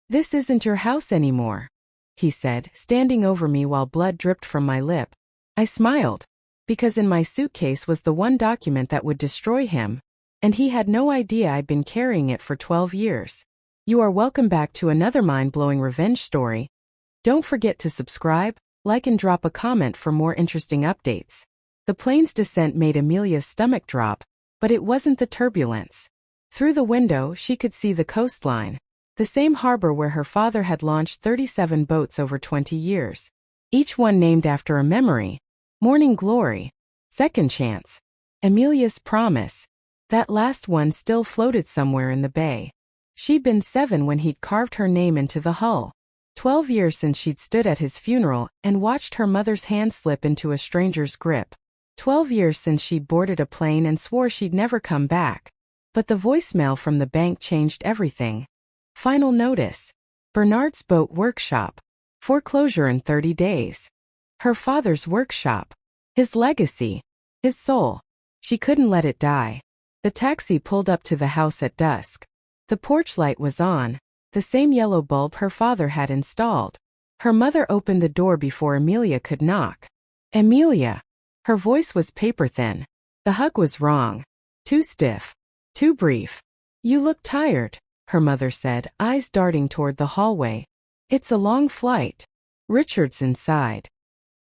"This isn't your house anymore," he said, standing over me while blood dripped from my lip. I smiled, because in my suitcase was the one document that would destroy him, and he had no idea I'd been carrying it for 12 years. You are welcome back to another mind-blowing revenge story. Don't forget to subscribe, like and drop a comment for more interesting updates. The plane's descent made Emilia's stomach drop, but it wasn't the turbulence. Through the window she could see the coastline, the same harbor where her father had launched 37 boats over 20 years. Each one named after a memory. Morning Glory, Second Chance, Emilia's Promise. That last one still floated somewhere in the bay. She'd been 7 when he'd carved her name into the hull. 12 years since she'd stood at his funeral and watched her mother's hand slip into a stranger's grip. 12 years since she'd boarded a plane and swore she'd never come back. But the voicemail from the bank changed everything. Final notice. Bernard's boat workshop. Foreclosure in 30 days. Her father's workshop. His legacy. His soul. She couldn't let it die. The taxi pulled up to the house at dusk. The porch light was on, the same yellow bulb her father had installed. Her mother opened the door before Emilia could knock. "Emilia." Her voice was paper-thin. The hug was wrong. Too stiff. Too brief. "You look tired," her mother said, eyes darting toward the hallway. "It's a long flight. Richard's inside.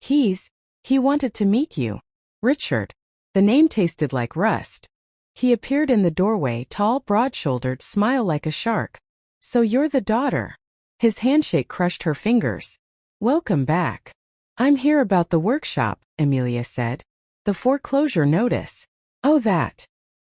He wanted to meet you." Richard. The name tasted like rust. He appeared in the doorway, tall, broad-shouldered, smile like a shark. "So you're the daughter." His handshake crushed her fingers. "Welcome back." "I'm here about the workshop," Emilia said. "The foreclosure notice." "Oh, that."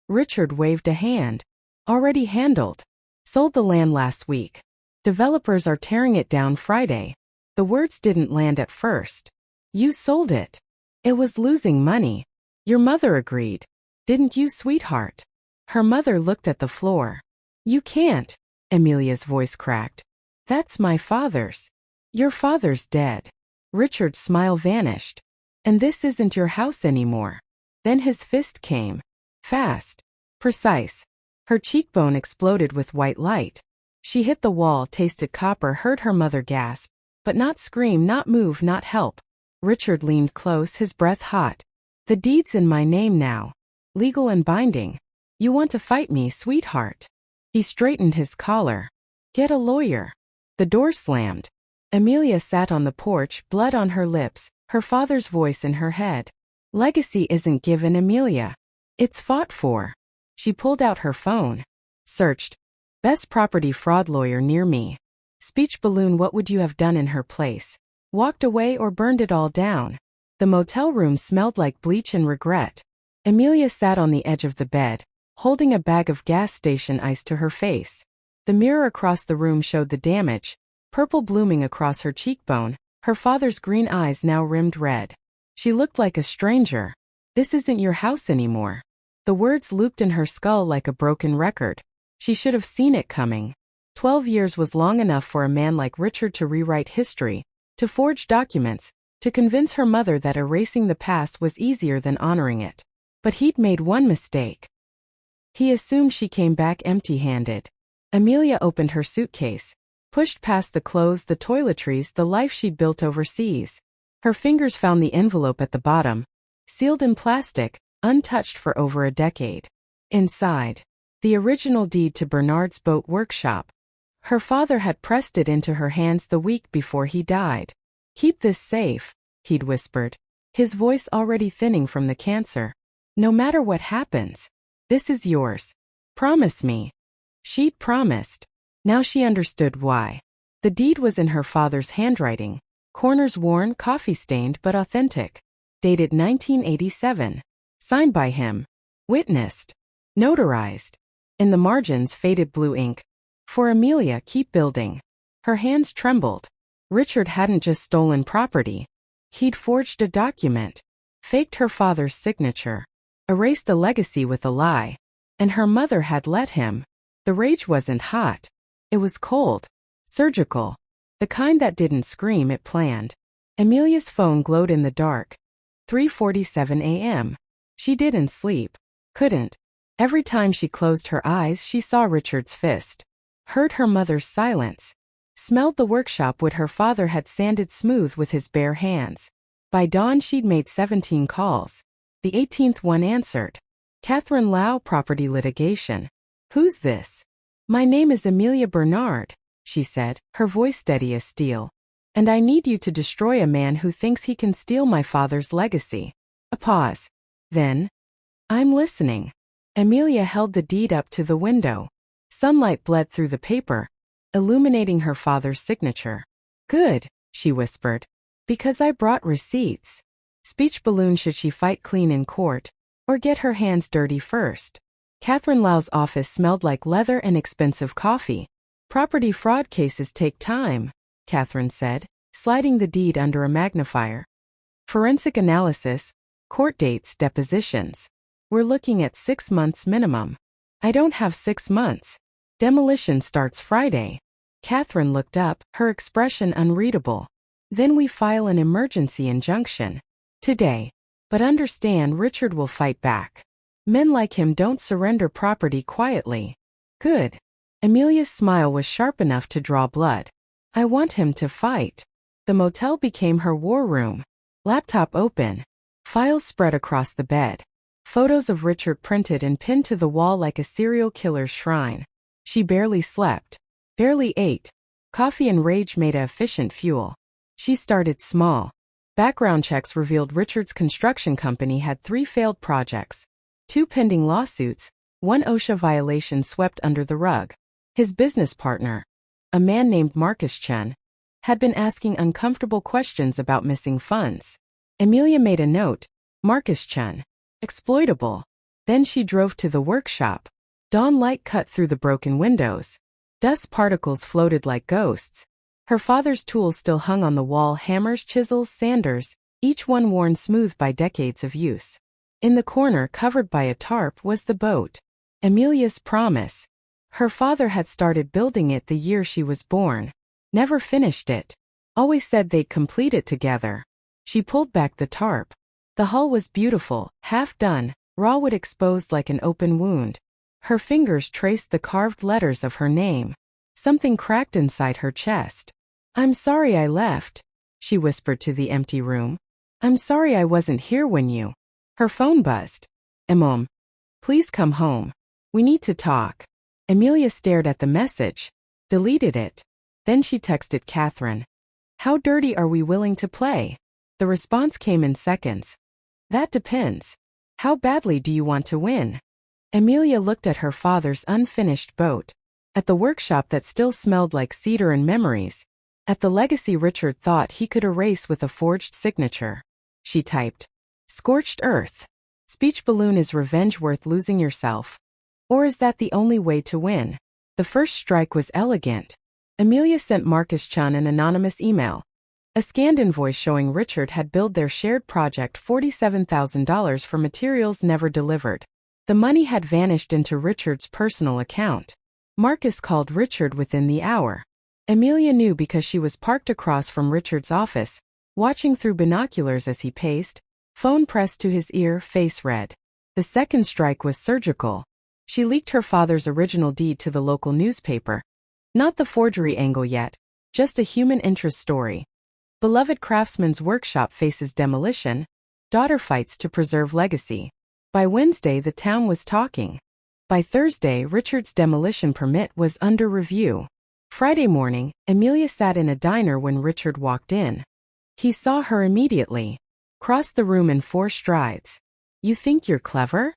Richard waved a hand. "Already handled. Sold the land last week. Developers are tearing it down Friday." The words didn't land at first. "You sold it." "It was losing money." "Your mother agreed. Didn't you, sweetheart?" Her mother looked at the floor. "You can't," Emilia's voice cracked. "That's my father's." "Your father's dead." Richard's smile vanished. "And this isn't your house anymore." Then his fist came. Fast. Precise. Her cheekbone exploded with white light. She hit the wall, tasted copper, heard her mother gasp, but not scream, not move, not help. Richard leaned close, his breath hot. "The deed's in my name now. Legal and binding. You want to fight me, sweetheart?" He straightened his collar. "Get a lawyer." The door slammed. Emilia sat on the porch, blood on her lips, her father's voice in her head. "Legacy isn't given, Emilia. It's fought for." She pulled out her phone. Searched. "Best property fraud lawyer near me." Speech balloon. "What would you have done in her place? Walked away or burned it all down?" The motel room smelled like bleach and regret. Emilia sat on the edge of the bed, holding a bag of gas station ice to her face. The mirror across the room showed the damage, purple blooming across her cheekbone, her father's green eyes now rimmed red. She looked like a stranger. "This isn't your house anymore." The words looped in her skull like a broken record. She should have seen it coming. 12 years was long enough for a man like Richard to rewrite history, to forge documents, to convince her mother that erasing the past was easier than honoring it. But he'd made one mistake. He assumed she came back empty-handed. Emilia opened her suitcase, pushed past the clothes, the toiletries, the life she'd built overseas. Her fingers found the envelope at the bottom, sealed in plastic, untouched for over a decade. Inside, the original deed to Bernard's boat workshop. Her father had pressed it into her hands the week before he died. "Keep this safe," he'd whispered, his voice already thinning from the cancer. "No matter what happens, this is yours. Promise me." She'd promised. Now she understood why. The deed was in her father's handwriting, corners worn, coffee-stained but authentic. Dated 1987. Signed by him. Witnessed. Notarized. In the margins, faded blue ink. "For Emilia, keep building." Her hands trembled. Richard hadn't just stolen property. He'd forged a document. Faked her father's signature. Erased a legacy with a lie. And her mother had let him. The rage wasn't hot. It was cold. Surgical. The kind that didn't scream, it planned. Emilia's phone glowed in the dark. 3:47 a.m. She didn't sleep. Couldn't. Every time she closed her eyes, she saw Richard's fist. Heard her mother's silence. Smelled the workshop wood her father had sanded smooth with his bare hands. By dawn she'd made 17 calls. The 18th one answered. Catherine Lau, property litigation. Who's this? My name is Emilia Bernard, she said, her voice steady as steel. And I need you to destroy a man who thinks he can steal my father's legacy. A pause. Then, I'm listening. Emilia held the deed up to the window. Sunlight bled through the paper, illuminating her father's signature. Good, she whispered. Because I brought receipts. Speech balloon should she fight clean in court, or get her hands dirty first. Catherine Lau's office smelled like leather and expensive coffee. Property fraud cases take time, Catherine said, sliding the deed under a magnifier. Forensic analysis, court dates, depositions. We're looking at 6 months minimum. I don't have 6 months. Demolition starts Friday. Catherine looked up, her expression unreadable. Then we file an emergency injunction. Today. But understand Richard will fight back. Men like him don't surrender property quietly. Good. Emilia's smile was sharp enough to draw blood. I want him to fight. The motel became her war room. Laptop open. Files spread across the bed. Photos of Richard printed and pinned to the wall like a serial killer's shrine. She barely slept. Barely ate. Coffee and rage made a efficient fuel. She started small. Background checks revealed Richard's construction company had 3 failed projects, 2 pending lawsuits, 1 OSHA violation swept under the rug. His business partner, a man named Marcus Chen, had been asking uncomfortable questions about missing funds. Emilia made a note, Marcus Chen, exploitable. Then she drove to the workshop. Dawn light cut through the broken windows. Dust particles floated like ghosts. Her father's tools still hung on the wall, hammers, chisels, sanders, each one worn smooth by decades of use. In the corner, covered by a tarp, was the boat. Emilia's promise. Her father had started building it the year she was born. Never finished it. Always said they'd complete it together. She pulled back the tarp. The hull was beautiful, half done, raw wood exposed like an open wound. Her fingers traced the carved letters of her name. Something cracked inside her chest. I'm sorry I left, she whispered to the empty room. I'm sorry I wasn't here when you. Her phone buzzed. Mom, please come home. We need to talk. Emilia stared at the message, deleted it. Then she texted Catherine. How dirty are we willing to play? The response came in seconds. That depends. How badly do you want to win? Emilia looked at her father's unfinished boat. At the workshop that still smelled like cedar and memories. At the legacy Richard thought he could erase with a forged signature. She typed. Scorched earth. Speech balloon. Is revenge worth losing yourself? Or is that the only way to win? The first strike was elegant. Emilia sent Marcus Chun an anonymous email. A scanned invoice showing Richard had billed their shared project $47,000 for materials never delivered. The money had vanished into Richard's personal account. Marcus called Richard within the hour. Emilia knew because she was parked across from Richard's office, watching through binoculars as he paced, phone pressed to his ear, face red. The second strike was surgical. She leaked her father's original deed to the local newspaper. Not the forgery angle yet, just a human interest story. Beloved craftsman's workshop faces demolition. Daughter fights to preserve legacy. By Wednesday the town was talking. By Thursday Richard's demolition permit was under review. Friday morning, Emilia sat in a diner when Richard walked in. He saw her immediately. Crossed the room in 4 strides. You think you're clever?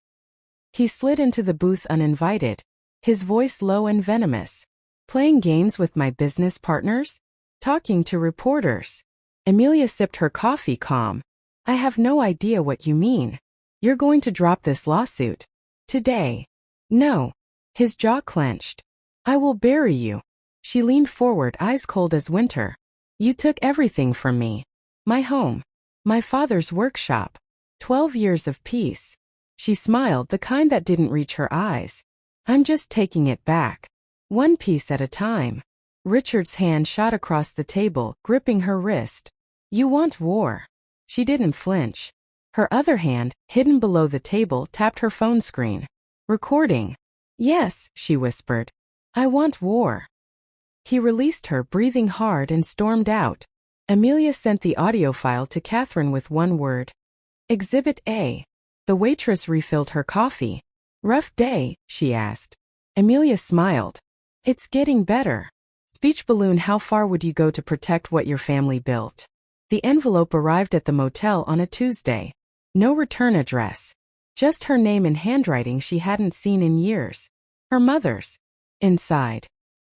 He slid into the booth uninvited, his voice low and venomous. Playing games with my business partners? Talking to reporters. Emilia sipped her coffee calm. I have no idea what you mean. You're going to drop this lawsuit. Today. No. His jaw clenched. I will bury you. She leaned forward, eyes cold as winter. You took everything from me. My home. My father's workshop. 12 years of peace. She smiled, the kind that didn't reach her eyes. I'm just taking it back. One piece at a time. Richard's hand shot across the table, gripping her wrist. You want war. She didn't flinch. Her other hand, hidden below the table, tapped her phone screen. Recording. Yes, she whispered. I want war. He released her, breathing hard, and stormed out. Emilia sent the audio file to Catherine with one word. Exhibit A. The waitress refilled her coffee. Rough day, she asked. Emilia smiled. It's getting better. Speech balloon. How far would you go to protect what your family built? The envelope arrived at the motel on a Tuesday. No return address. Just her name in handwriting she hadn't seen in years. Her mother's. Inside.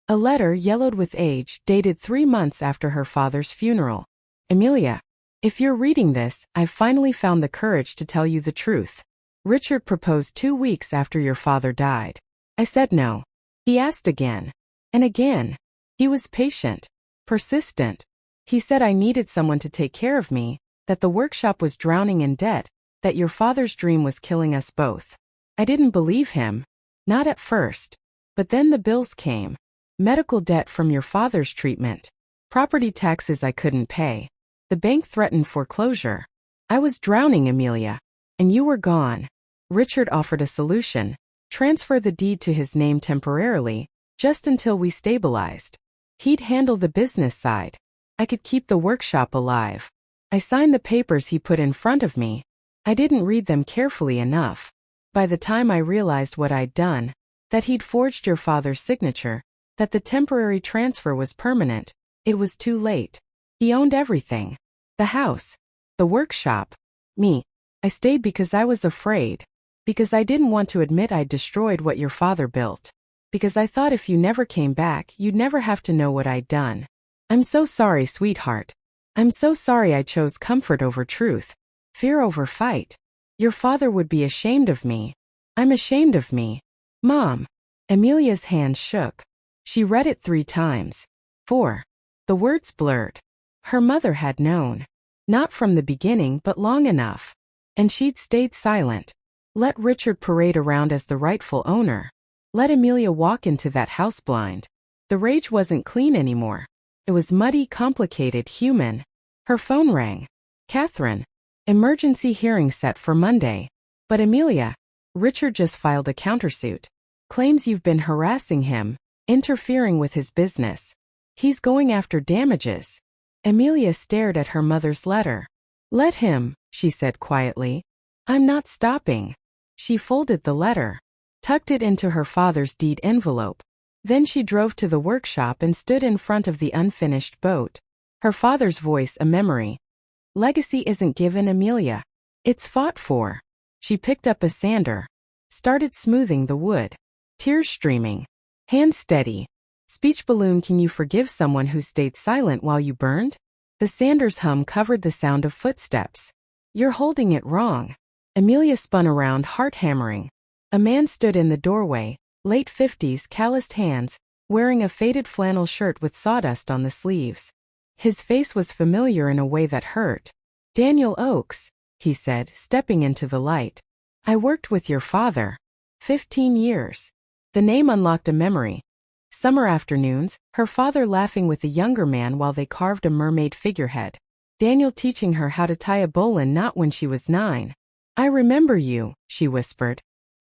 A letter yellowed with age, dated 3 months after her father's funeral. Emilia, if you're reading this, I've finally found the courage to tell you the truth. Richard proposed 2 weeks after your father died. I said no. He asked again. And again. He was patient. Persistent. He said I needed someone to take care of me, that the workshop was drowning in debt, that your father's dream was killing us both. I didn't believe him. Not at first. But then the bills came. Medical debt from your father's treatment. Property taxes I couldn't pay. The bank threatened foreclosure. I was drowning, Emilia. And you were gone. Richard offered a solution. Transfer the deed to his name temporarily, just until we stabilized. He'd handle the business side. I could keep the workshop alive. I signed the papers he put in front of me. I didn't read them carefully enough. By the time I realized what I'd done, that he'd forged your father's signature, that the temporary transfer was permanent, it was too late. He owned everything. The house. The workshop. Me. I stayed because I was afraid. Because I didn't want to admit I'd destroyed what your father built. Because I thought if you never came back, you'd never have to know what I'd done. I'm so sorry, sweetheart. I'm so sorry I chose comfort over truth. Fear over fight. Your father would be ashamed of me. I'm ashamed of me. Mom. Emilia's hand shook. She read it 3 times. 4. The words blurred. Her mother had known. Not from the beginning, but long enough. And she'd stayed silent. Let Richard parade around as the rightful owner. Let Emilia walk into that house blind. The rage wasn't clean anymore. It was muddy, complicated, human. Her phone rang. Catherine. Emergency hearing set for Monday. But Emilia. Richard just filed a countersuit. Claims you've been harassing him, interfering with his business. He's going after damages. Emilia stared at her mother's letter. Let him, she said quietly. I'm not stopping. She folded the letter, tucked it into her father's deed envelope. Then she drove to the workshop and stood in front of the unfinished boat. Her father's voice a memory. Legacy isn't given, Emilia. It's fought for. She picked up a sander. Started smoothing the wood. Tears streaming. Hand steady. Speech balloon. Can you forgive someone who stayed silent while you burned? The sander's hum covered the sound of footsteps. You're holding it wrong. Emilia spun around, heart hammering. A man stood in the doorway, late 50s, calloused hands, wearing a faded flannel shirt with sawdust on the sleeves. His face was familiar in a way that hurt. Daniel Oakes, he said, stepping into the light. I worked with your father. 15 years. The name unlocked a memory. Summer afternoons, her father laughing with a younger man while they carved a mermaid figurehead. Daniel teaching her how to tie a bowline knot when she was 9. I remember you, she whispered.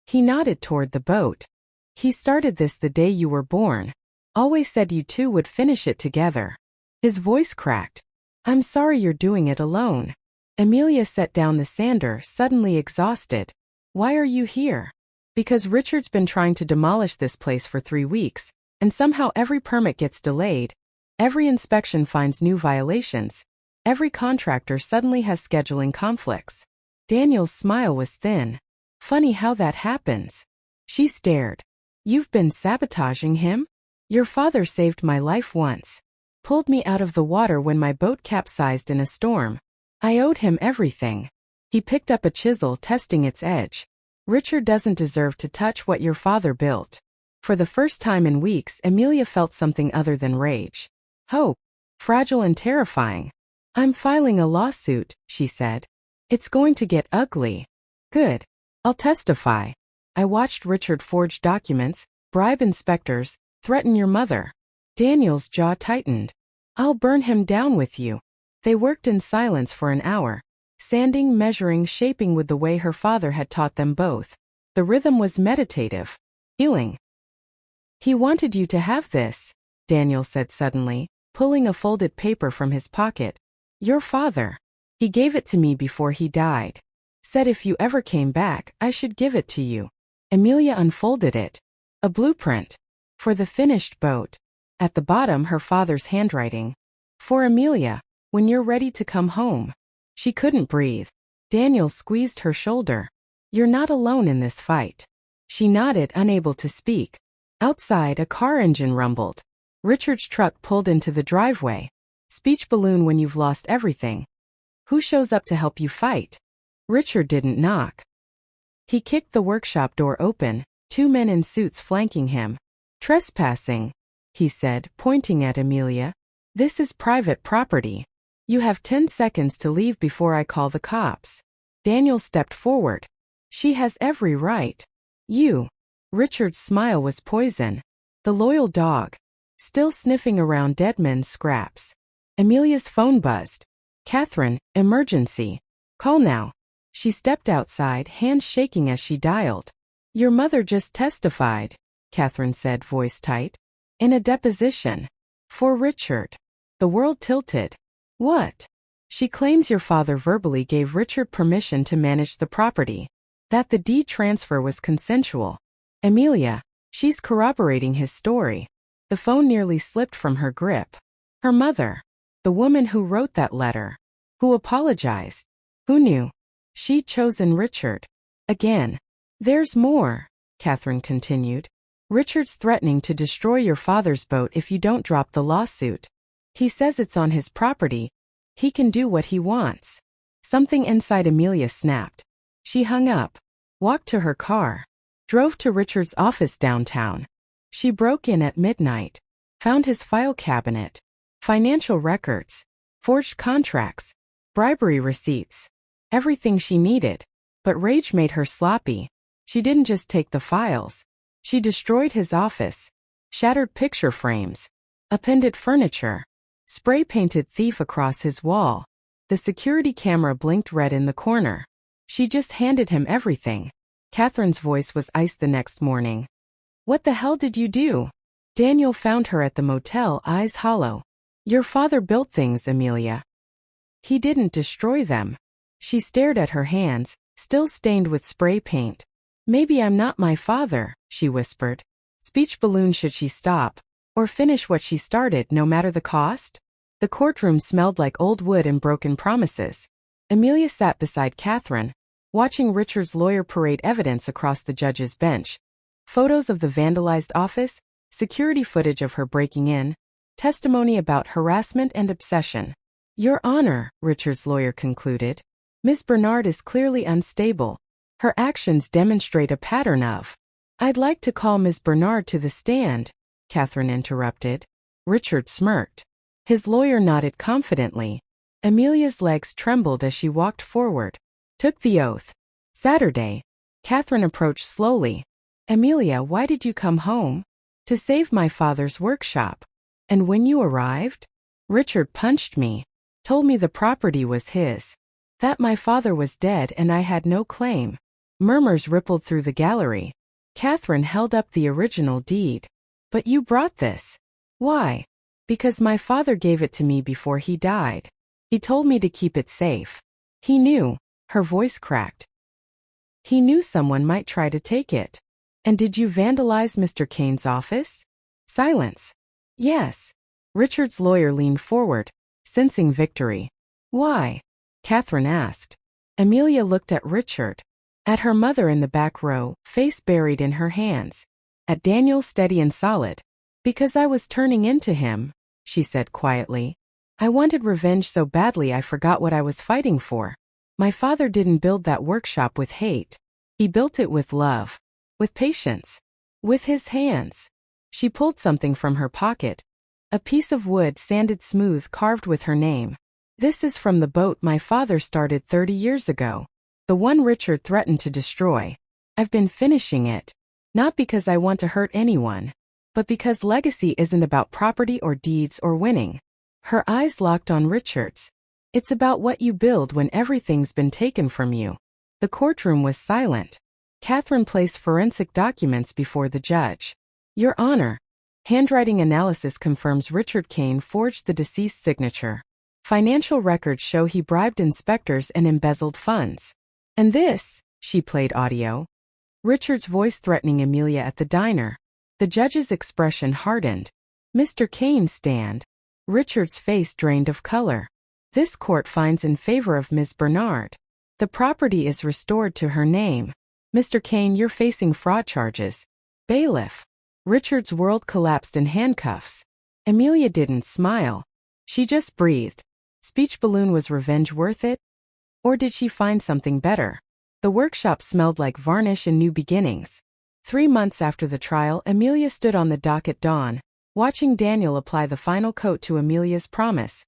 He nodded toward the boat. He started this the day you were born. Always said you two would finish it together. His voice cracked. I'm sorry you're doing it alone. Emilia set down the sander, suddenly exhausted. Why are you here? Because Richard's been trying to demolish this place for 3 weeks, and somehow every permit gets delayed. Every inspection finds new violations. Every contractor suddenly has scheduling conflicts. Daniel's smile was thin. Funny how that happens. She stared. You've been sabotaging him? Your father saved my life once. Pulled me out of the water when my boat capsized in a storm. I owed him everything. He picked up a chisel, testing its edge. Richard doesn't deserve to touch what your father built. For the first time in weeks, Emilia felt something other than rage. Hope. Fragile and terrifying. I'm filing a lawsuit, she said. It's going to get ugly. Good. I'll testify. I watched Richard forge documents, bribe inspectors, threaten your mother. Daniel's jaw tightened. I'll burn him down with you. They worked in silence for an hour, sanding, measuring, shaping with the way her father had taught them both. The rhythm was meditative. Healing. He wanted you to have this. Daniel said suddenly, pulling a folded paper from his pocket. Your father. He gave it to me before he died. Said if you ever came back, I should give it to you. Emilia unfolded it. A blueprint. For the finished boat. At the bottom her father's handwriting. For Emilia, when you're ready to come home. She couldn't breathe. Daniel squeezed her shoulder. You're not alone in this fight. She nodded, unable to speak. Outside, a car engine rumbled. Richard's truck pulled into the driveway. Speech balloon when you've lost everything. Who shows up to help you fight? Richard didn't knock. He kicked the workshop door open, 2 men in suits flanking him. Trespassing, he said, pointing at Emilia. This is private property. You have 10 seconds to leave before I call the cops. Daniel stepped forward. She has every right. You. Richard's smile was poison. The loyal dog. Still sniffing around dead men's scraps. Emilia's phone buzzed. Catherine, emergency. Call now. She stepped outside, hands shaking as she dialed. Your mother just testified, Catherine said, voice tight. In a deposition. For Richard. The world tilted. What? She claims your father verbally gave Richard permission to manage the property. That the deed transfer was consensual. Emilia, she's corroborating his story. The phone nearly slipped from her grip. Her mother. The woman who wrote that letter. Who apologized. Who knew? She'd chosen Richard. Again. There's more, Catherine continued. Richard's threatening to destroy your father's boat if you don't drop the lawsuit. He says it's on his property. He can do what he wants. Something inside Emilia snapped. She hung up, walked to her car, drove to Richard's office downtown. She broke in at midnight, found his file cabinet, financial records, forged contracts, bribery receipts, everything she needed. But rage made her sloppy. She didn't just take the files. She destroyed his office, shattered picture frames, appended furniture, spray-painted thief across his wall. The security camera blinked red in the corner. She just handed him everything. Catherine's voice was ice the next morning. What the hell did you do? Daniel found her at the motel, eyes hollow. Your father built things, Emilia. He didn't destroy them. She stared at her hands, still stained with spray paint. Maybe I'm not my father, she whispered. Speech balloon should she stop, or finish what she started no matter the cost? The courtroom smelled like old wood and broken promises. Emilia sat beside Catherine, watching Richard's lawyer parade evidence across the judge's bench. Photos of the vandalized office, security footage of her breaking in, testimony about harassment and obsession. Your Honor, Richard's lawyer concluded, Miss Bernard is clearly unstable. Her actions demonstrate a pattern of. I'd like to call Miss Bernard to the stand, Catherine interrupted. Richard smirked. His lawyer nodded confidently. Emilia's legs trembled as she walked forward. Took the oath. Saturday. Catherine approached slowly. Emilia, why did you come home? To save my father's workshop. And when you arrived? Richard punched me. Told me the property was his. That my father was dead and I had no claim. Murmurs rippled through the gallery. Catherine held up the original deed. But you brought this. Why? Because my father gave it to me before he died. He told me to keep it safe. He knew. Her voice cracked. He knew someone might try to take it. And did you vandalize Mr. Kane's office? Silence. Yes. Richard's lawyer leaned forward, sensing victory. Why? Catherine asked. Emilia looked at Richard. At her mother in the back row, face buried in her hands. At Daniel, steady and solid. Because I was turning into him, she said quietly. I wanted revenge so badly I forgot what I was fighting for. My father didn't build that workshop with hate. He built it with love. With patience. With his hands. She pulled something from her pocket. A piece of wood sanded smooth, carved with her name. This is from the boat my father started 30 years ago. The one Richard threatened to destroy. I've been finishing it. Not because I want to hurt anyone. But because legacy isn't about property or deeds or winning. Her eyes locked on Richard's. It's about what you build when everything's been taken from you. The courtroom was silent. Catherine placed forensic documents before the judge. Your Honor, Handwriting analysis confirms Richard Kane forged the deceased signature. Financial records show he bribed inspectors and embezzled funds. And this, she played audio. Richard's voice threatening Emilia at the diner. The judge's expression hardened. Mr. Kane stand. Richard's face drained of color. This court finds in favor of Ms. Bernard. The property is restored to her name. Mr. Kane, you're facing fraud charges. Bailiff. Richard's world collapsed in handcuffs. Emilia didn't smile. She just breathed. Speech balloon, was revenge worth it? Or did she find something better? The workshop smelled like varnish and new beginnings. 3 months after the trial, Emilia stood on the dock at dawn, watching Daniel apply the final coat to Emilia's promise.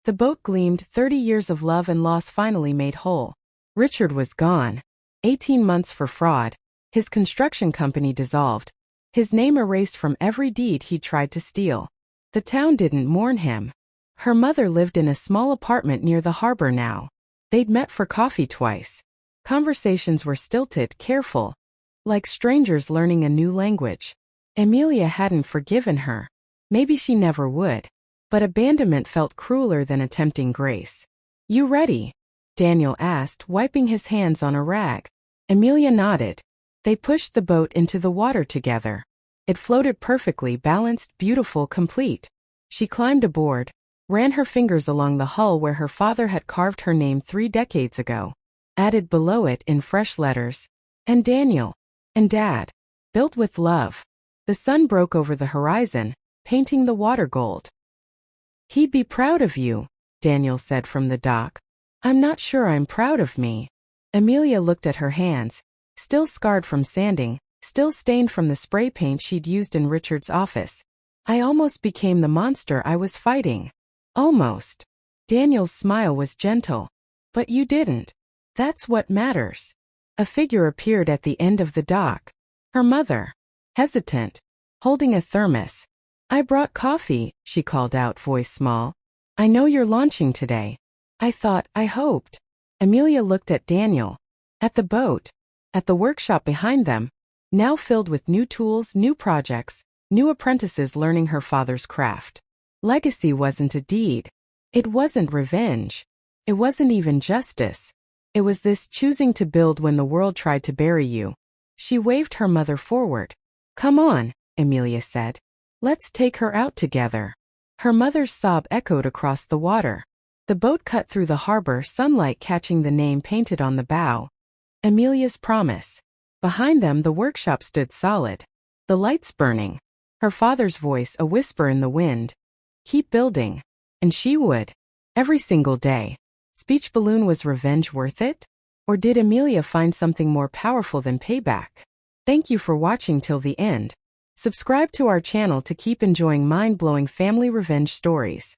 The boat gleamed, 30 years of love and loss finally made whole. Richard was gone. 18 months for fraud. His construction company dissolved. His name erased from every deed he tried to steal. The town didn't mourn him. Her mother lived in a small apartment near the harbor now. They'd met for coffee twice. Conversations were stilted, careful, like strangers learning a new language. Emilia hadn't forgiven her. Maybe she never would. But abandonment felt crueler than attempting grace. You ready? Daniel asked, wiping his hands on a rag. Emilia nodded. They pushed the boat into the water together. It floated perfectly, balanced, beautiful, complete. She climbed aboard, ran her fingers along the hull where her father had carved her name 3 decades ago, added below it in fresh letters, and Daniel, and Dad, built with love. The sun broke over the horizon, painting the water gold. He'd be proud of you, Daniel said from the dock. I'm not sure I'm proud of me. Emilia looked at her hands, still scarred from sanding, still stained from the spray paint she'd used in Richard's office. I almost became the monster I was fighting. Almost. Daniel's smile was gentle. But you didn't. That's what matters. A figure appeared at the end of the dock. Her mother. Hesitant. Holding a thermos. I brought coffee, she called out, voice small. I know you're launching today. I hoped. Emilia looked at Daniel. At the boat. At the workshop behind them. Now filled with new tools, new projects, new apprentices learning her father's craft. Legacy wasn't a deed. It wasn't revenge. It wasn't even justice. It was this choosing to build when the world tried to bury you. She waved her mother forward. Come on, Emilia said. Let's take her out together. Her mother's sob echoed across the water. The boat cut through the harbor, sunlight catching the name painted on the bow. Emilia's promise. Behind them the workshop stood solid. The lights burning. Her father's voice a whisper in the wind. Keep building. And she would. Every single day. Speech balloon, was revenge worth it? Or did Emilia find something more powerful than payback? Thank you for watching till the end. Subscribe to our channel to keep enjoying mind-blowing family revenge stories.